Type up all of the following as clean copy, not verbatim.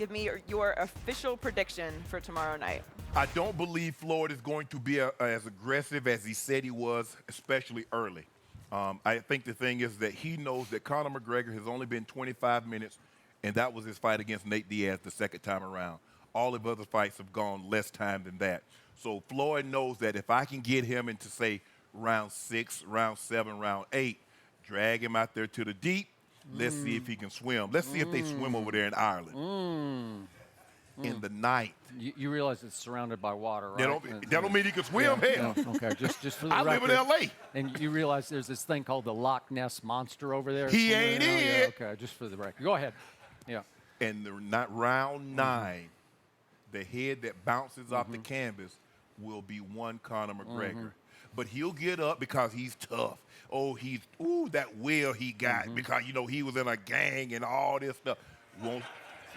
Give me your official prediction for tomorrow night. I don't believe Floyd is going to be as aggressive as he said he was, especially early. I think the thing is that he knows that Conor McGregor has only been 25 minutes, and that was his fight against Nate Diaz the second time around. All of the other fights have gone less time than that. So Floyd knows that if I can get him into, say, round 6, round 7, round 8, drag him out there to the deep, let's see if he can swim. Let's see if they swim over there in Ireland. In the ninth. You realize it's surrounded by water, right? That don't mean he can swim. Hell. Okay, just for the I record. live in L.A. And you realize there's this thing called the Loch Ness Monster over there? He ain't it. Yeah, okay, just for the record. Go ahead. Yeah. And round 9, the head that bounces off the canvas will be one Conor McGregor. But he'll get up because he's tough. Oh, that will he got because, he was in a gang and all this stuff.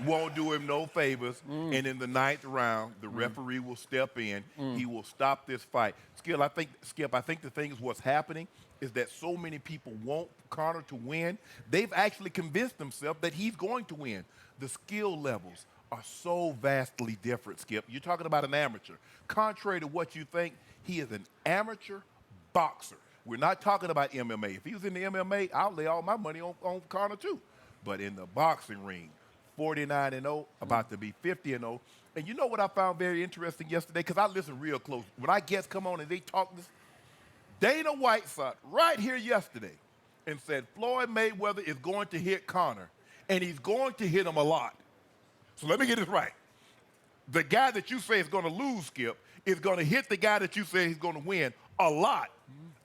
Won't do him no favors. And in the 9th round, the referee will step in. He will stop this fight. Skip, I think the thing is what's happening is that so many people want Conor to win. They've actually convinced themselves that he's going to win. The skill levels are so vastly different, Skip. You're talking about an amateur. Contrary to what you think, he is an amateur boxer. We're not talking about MMA. If he was in the MMA, I'll lay all my money on Conor too. But in the boxing ring, 49-0, about to be 50-0. And you know what I found very interesting yesterday? Because I listened real close. When our guests come on and they talk this, Dana White sat right here yesterday and said Floyd Mayweather is going to hit Conor, and he's going to hit him a lot. So let me get this right. The guy that you say is going to lose, Skip, is going to hit the guy that you say he's going to win a lot.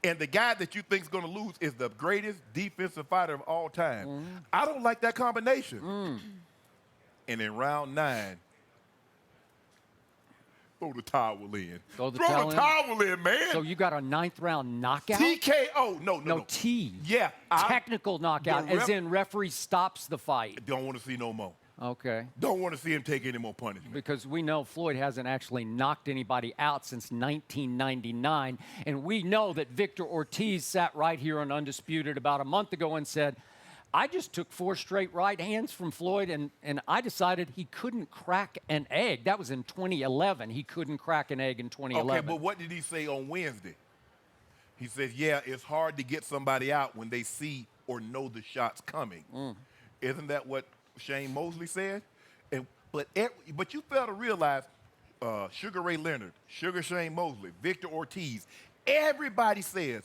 And the guy that you think is going to lose is the greatest defensive fighter of all time. I don't like that combination. And in round 9, throw the towel in. Throw the towel in, man. So you got a 9th round knockout? TKO. No. T. Yeah. Technical knockout, as in referee stops the fight. Don't want to see no more. Okay. Don't want to see him take any more punishment. Because we know Floyd hasn't actually knocked anybody out since 1999. And we know that Victor Ortiz sat right here on Undisputed about a month ago and said, I just took 4 straight right hands from Floyd, and I decided he couldn't crack an egg. That was in 2011. He couldn't crack an egg in 2011. Okay, but what did he say on Wednesday? He says, yeah, it's hard to get somebody out when they see or know the shot's coming. Isn't that what Shane Mosley said? But you fail to realize Sugar Ray Leonard, Sugar Shane Mosley, Victor Ortiz, everybody says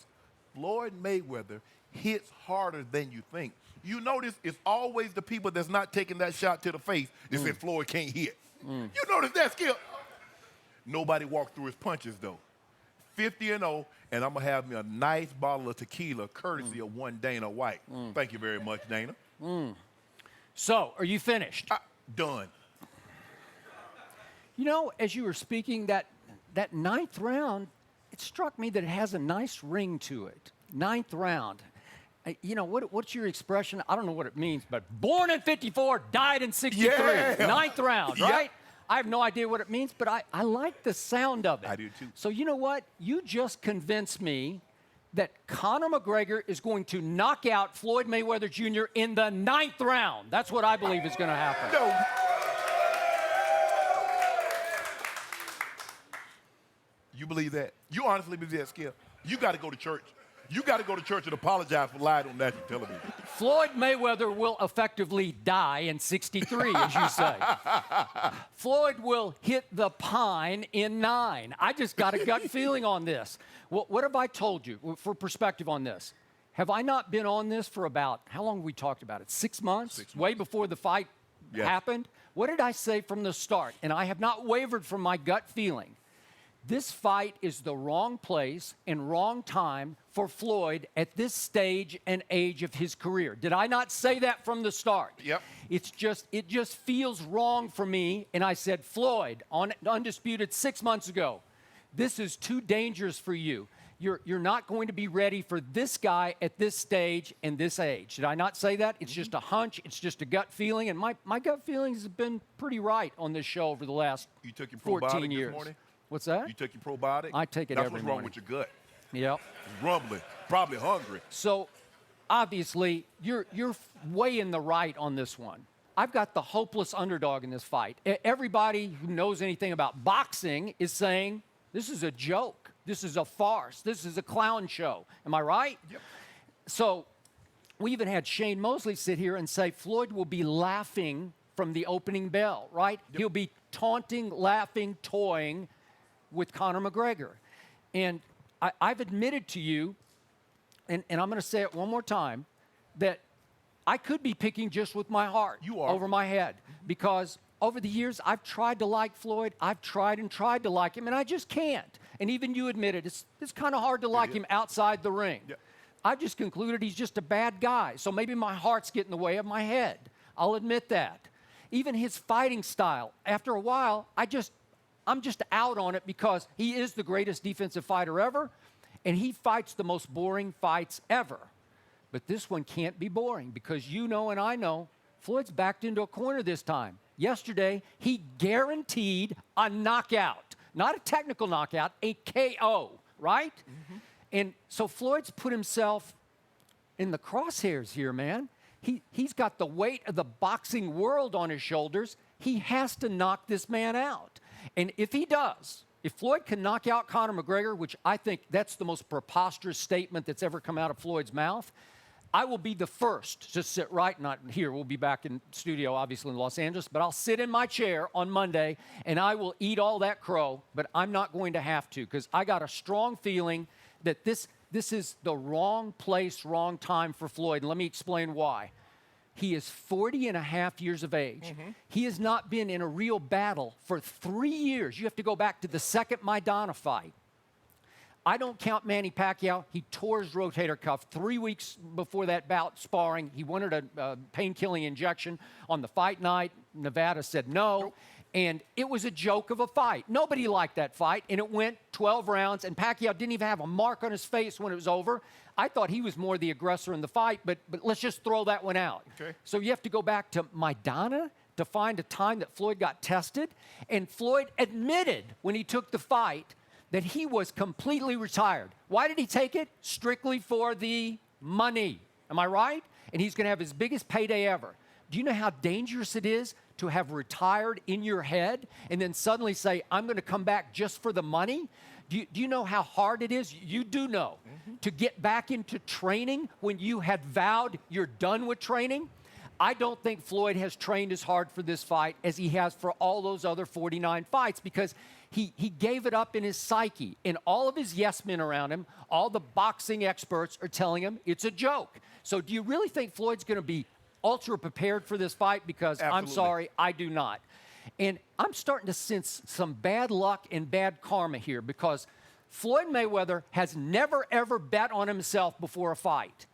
Floyd Mayweather hits harder than you think. You notice it's always the people that's not taking that shot to the face that say Floyd can't hit. You notice that, Skip? Nobody walked through his punches, though. 50-0, and I'm going to have me a nice bottle of tequila courtesy of one Dana White. Thank you very much, Dana. So, are you finished? Done. You know, as you were speaking, that 9th round, it struck me that it has a nice ring to it. 9th round. You know, what's your expression? I don't know what it means, but born in 54, died in 63. Yeah. 9th round, right? I have no idea what it means, but I like the sound of it. I do too. So you know what? You just convinced me that Conor McGregor is going to knock out Floyd Mayweather Jr. in the 9th round. That's what I believe is going to happen. No. You believe that? You honestly believe that, Skip? You got to go to church. You got to go to church and apologize for lying on national television. Floyd Mayweather will effectively die in 63, as you say. Floyd will hit the pine in 9. I just got a gut feeling on this. What have I told you for perspective on this? Have I not been on this for about, how long have we talked about it? 6 months? 6 months. Way before the fight happened? What did I say from the start? And I have not wavered from my gut feeling. This fight is the wrong place and wrong time for Floyd at this stage and age of his career. Did I not say that from the start? Yep. It just feels wrong for me. And I said, Floyd, on Undisputed 6 months ago, this is too dangerous for you. You're not going to be ready for this guy at this stage and this age. Did I not say that? It's just a hunch. It's just a gut feeling. And my gut feelings have been pretty right on this show over the last 14 years. You took your probiotic this morning? What's that? You took your probiotic? I take it That's every what's wrong morning. with your gut. Yep. It's rumbling. Probably hungry. So, obviously, you're way in the right on this one. I've got the hopeless underdog in this fight. Everybody who knows anything about boxing is saying this is a joke. This is a farce. This is a clown show. Am I right? Yep. So we even had Shane Mosley sit here and say Floyd will be laughing from the opening bell, right? Yep. He'll be taunting, laughing, toying with Conor McGregor. And I've admitted to you, and I'm going to say it one more time, that I could be picking just with my heart over my head, because over the years I've tried to like Floyd. I've tried and tried to like him, and I just can't. And even you admitted it's kind of hard to like him outside the ring. Yeah. I've just concluded he's just a bad guy. So maybe my heart's getting in the way of my head. I'll admit that. Even his fighting style, after a while, I'm just out on it, because he is the greatest defensive fighter ever, and he fights the most boring fights ever. But this one can't be boring, because you know and I know Floyd's backed into a corner this time. Yesterday, he guaranteed a knockout. Not a technical knockout, a KO, right? Mm-hmm. And so Floyd's put himself in the crosshairs here, man. He's got the weight of the boxing world on his shoulders. He has to knock this man out. And if he does, if Floyd can knock out Conor McGregor, which I think that's the most preposterous statement that's ever come out of Floyd's mouth, I will be the first to sit right, not here, we'll be back in studio, obviously, in Los Angeles, but I'll sit in my chair on Monday, and I will eat all that crow, but I'm not going to have to, because I got a strong feeling that this is the wrong place, wrong time for Floyd, and let me explain why. He is 40 and a half years of age. Mm-hmm. He has not been in a real battle for 3 years. You have to go back to the second Maidana fight. I don't count Manny Pacquiao. He tore his rotator cuff 3 weeks before that bout sparring. He wanted a pain-killing injection on the fight night. Nevada said no. Nope. And it was a joke of a fight. Nobody liked that fight, and it went 12 rounds, and Pacquiao didn't even have a mark on his face when it was over. I thought he was more the aggressor in the fight, but let's just throw that one out. Okay. So you have to go back to Maidana to find a time that Floyd got tested, and Floyd admitted when he took the fight that he was completely retired. Why did he take it? Strictly for the money. Am I right? And he's going to have his biggest payday ever. Do you know how dangerous it is to have retired in your head and then suddenly say, I'm going to come back just for the money? Do you know how hard it is? You do know. Mm-hmm. To get back into training when you had vowed you're done with training? I don't think Floyd has trained as hard for this fight as he has for all those other 49 fights, because he gave it up in his psyche. And all of his yes men around him, all the boxing experts are telling him it's a joke. So do you really think Floyd's going to be ultra prepared for this fight? Because Absolutely. I'm sorry, I do not. And I'm starting to sense some bad luck and bad karma here, because Floyd Mayweather has never, ever bet on himself before a fight.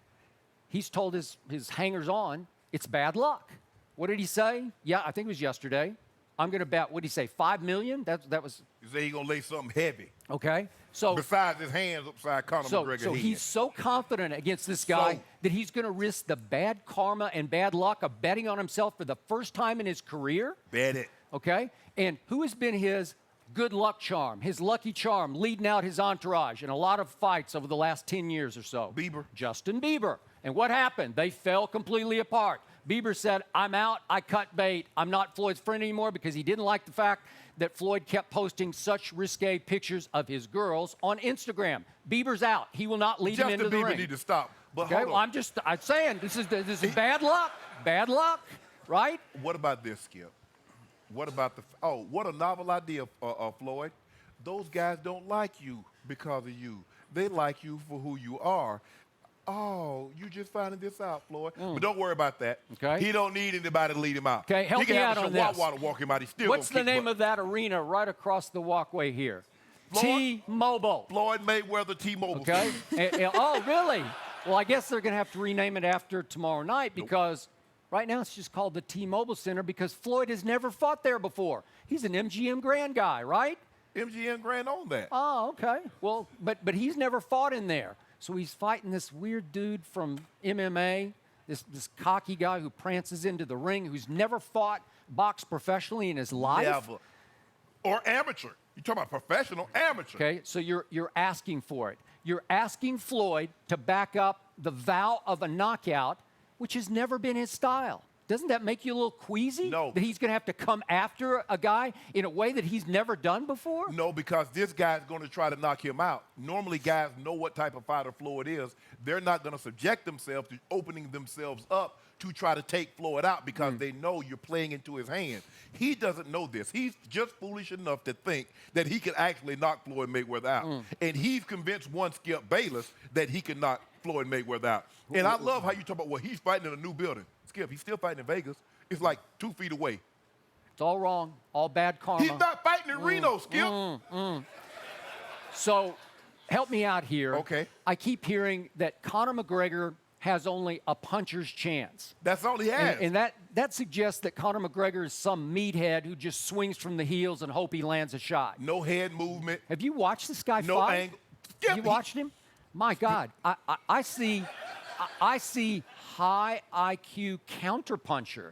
He's told his hangers-on, it's bad luck. What did he say? Yeah, I think it was yesterday. I'm going to bet, what did he say, $5 million? That was... He said he's going to lay something heavy. Okay. So besides his hands upside Conor McGregor's So head. he's so confident against this guy that he's going to risk the bad karma and bad luck of betting on himself for the first time in his career? Bet it. Okay? And who has been his good luck charm, his lucky charm, leading out his entourage in a lot of fights over the last 10 years or so? Bieber. Justin Bieber. And what happened? They fell completely apart. Bieber said, I'm out, I cut bait. I'm not Floyd's friend anymore, because he didn't like the fact that Floyd kept posting such risque pictures of his girls on Instagram. Bieber's out. He will not lead him into the ring. Justin Bieber need to stop. But okay, well, I'm saying this is bad luck. Bad luck, right? What about this, Skip? What about what a novel idea, Floyd. Those guys don't like you because of you. They like you for who you are. Oh, you just finding this out, Floyd. But don't worry about that. Okay. He don't need anybody to lead him out. Okay, help me out on this. Water walk him out. He's still What's the name of that arena right across the walkway here? T-Mobile. Floyd Mayweather T-Mobile. Okay. Oh, really? Well, I guess they're going to have to rename it after tomorrow night, because right now it's just called the T-Mobile Center, because Floyd has never fought there before. He's an MGM Grand guy, right? MGM Grand owned that. Oh, okay. Well, but he's never fought in there. So he's fighting this weird dude from MMA, this cocky guy who prances into the ring, who's never boxed professionally in his life. Never. Or amateur. You're talking about professional, amateur. Okay, so you're asking for it. You're asking Floyd to back up the vow of a knockout, which has never been his style. doesn't that make you a little queasy? No. That he's going to have to come after a guy in a way that he's never done before? No, because this guy's going to try to knock him out. Normally, guys know what type of fighter Floyd is. They're not going to subject themselves to opening themselves up to try to take Floyd out because they know you're playing into his hand. He doesn't know this. He's just foolish enough to think that he can actually knock Floyd Mayweather out. And he's convinced one Skip Bayless that he can knock Floyd Mayweather out. And I love how you talk about, well, he's fighting in a new building. Skip, he's still fighting in Vegas. It's like 2 feet away. It's all wrong. All bad karma. He's not fighting in Reno, Skip. So help me out here. Okay. I keep hearing that Conor McGregor has only a puncher's chance. That's all he has. And that suggests that Conor McGregor is some meathead who just swings from the heels and hope he lands a shot. No head movement. Have you watched this guy No fight? angle. Yeah, You watched him? My God, I see high IQ counterpuncher.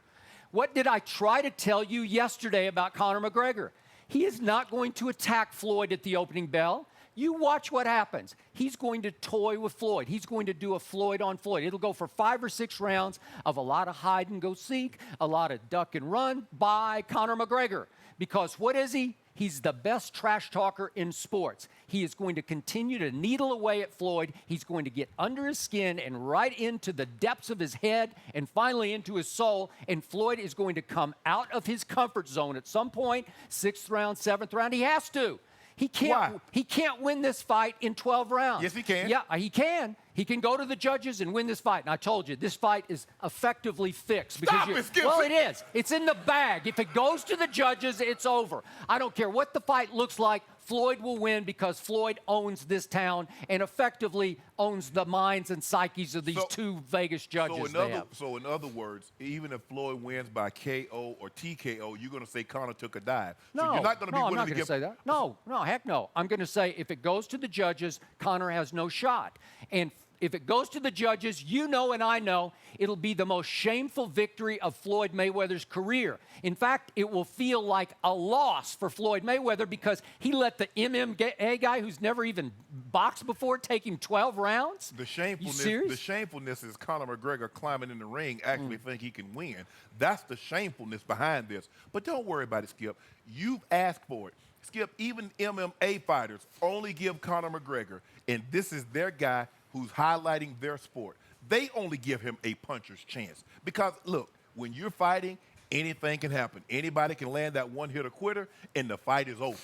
What did I try to tell you yesterday about Conor McGregor? He is not going to attack Floyd at the opening bell. You watch what happens. He's going to toy with Floyd. He's going to do a Floyd on Floyd. It'll go for 5 or 6 rounds of a lot of hide and go seek, a lot of duck and run by Conor McGregor. Because what is he? He's the best trash talker in sports. He is going to continue to needle away at Floyd. He's going to get under his skin and right into the depths of his head and finally into his soul. And Floyd is going to come out of his comfort zone at some point, 6th round, 7th round. He has to. He can't win this fight in 12 rounds. Yes, he can. Yeah, he can. He can go to the judges and win this fight. And I told you, this fight is effectively fixed. Stop it, Skip. Well, it is. It's in the bag. If it goes to the judges, it's over. I don't care what the fight looks like. Floyd will win because Floyd owns this town and effectively owns the minds and psyches of these 2 Vegas judges. So in other words, even if Floyd wins by KO or TKO, you're going to say Conor took a dive. No, so you're not going to be I'm willing not to going to give. say that. No, heck no. I'm going to say if it goes to the judges, Conor has no shot. And if it goes to the judges, you know and I know, it'll be the most shameful victory of Floyd Mayweather's career. In fact, it will feel like a loss for Floyd Mayweather because he let the MMA guy who's never even boxed before take him 12 rounds? The shamefulness is Conor McGregor climbing in the ring, actually think he can win. That's the shamefulness behind this. But don't worry about it, Skip. You've asked for it. Skip, even MMA fighters only give Conor McGregor, and this is their guy who's highlighting their sport. They only give him a puncher's chance. Because, look, when you're fighting, anything can happen. Anybody can land that one-hitter quitter, and the fight is over.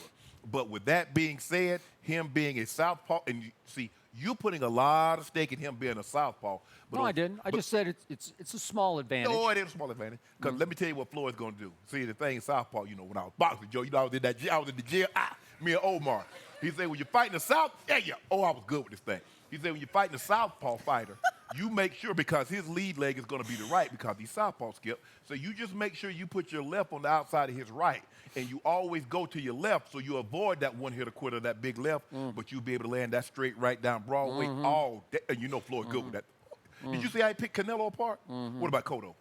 But with that being said, him being a southpaw, and you see, you're putting a lot of stake in him being a southpaw. But No, I didn't. I just said it's a small advantage. No, it is a small advantage. Because let me tell you what Floyd's going to do. See, the thing southpaw, you know, when I was boxing, Joe, you know, I was in the jail. Me and Omar. He said, when you're fighting a south, I was good with this thing. He said, when you're fighting a southpaw fighter, you make sure, because his lead leg is going to be the right because he's southpaw, Skip. So you just make sure you put your left on the outside of his right, and you always go to your left so you avoid that one-hitter quitter, that big left, but you'll be able to land that straight right down Broadway all day. And you know Floyd good with that. Did you see how he picked Canelo apart? What about Cotto?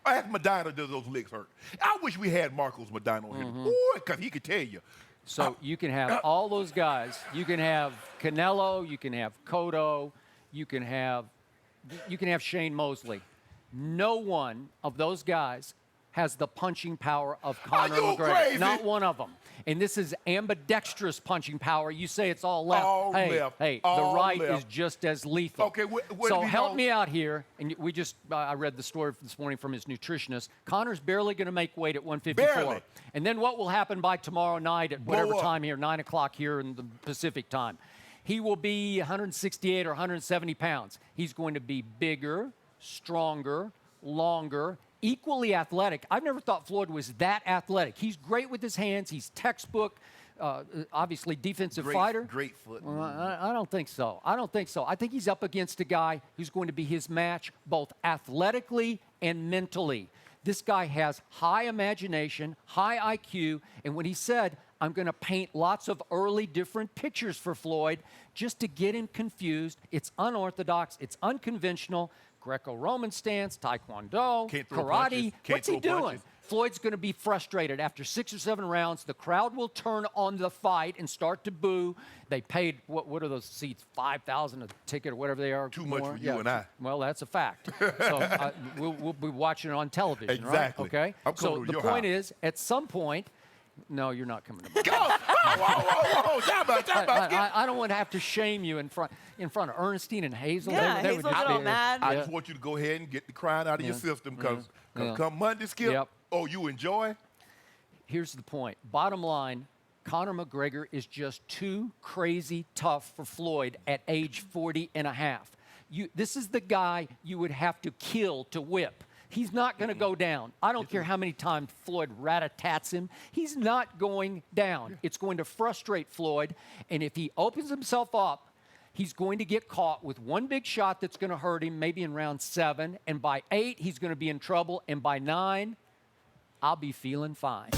I asked Medina, does those legs hurt? I wish we had Marcos Medina on here, because he could tell you. So you can have all those guys. You can have Canelo. You can have Cotto. You can have Shane Mosley. No one of those guys has the punching power of Conor McGregor. Crazy? Not one of them. And this is ambidextrous punching power. You say it's all left. All left. Hey, all the right left. is just as lethal. Okay, so help me out here. And I read the story this morning from his nutritionist. Conor's barely going to make weight at 154. Barely. And then what will happen by tomorrow night at whatever time here, 9 o'clock here in the Pacific time? He will be 168 or 170 pounds. He's going to be bigger, stronger, longer, equally athletic. I've never thought Floyd was that athletic. He's great with his hands. He's textbook, obviously defensive fighter. Great foot. I don't think so. I think he's up against a guy who's going to be his match both athletically and mentally. This guy has high imagination, high IQ, and when he said, I'm going to paint lots of early different pictures for Floyd just to get him confused. It's unorthodox. It's unconventional. Greco-Roman stance, Taekwondo, karate. What's he doing? Floyd's going to be frustrated. After 6 or 7 rounds, the crowd will turn on the fight and start to boo. They paid, what are those seats, $5,000 a ticket or whatever they are? Too much for you and I. Well, that's a fact. So we'll be watching it on television, Exactly. right? Okay? I'm coming So to the your point house. is, at some point, no, you're not coming to my Go! Whoa. Time out. I don't want to have to shame you in front of Ernestine and Hazel. Yeah, They would Hazel's just all be- mad. I Yeah. just want you to go ahead and get the crying out of your system because Yeah. come Monday, Skip, Yep. oh, you enjoy? Here's the point. Bottom line, Conor McGregor is just too crazy tough for Floyd at age 40 and a half. This is the guy you would have to kill to whip. He's not going to go down. I don't care how many times Floyd rat-a-tats him. He's not going down. It's going to frustrate Floyd, and if he opens himself up, he's going to get caught with one big shot that's going to hurt him, maybe in round 7, and by 8, he's going to be in trouble, and by 9, I'll be feeling fine.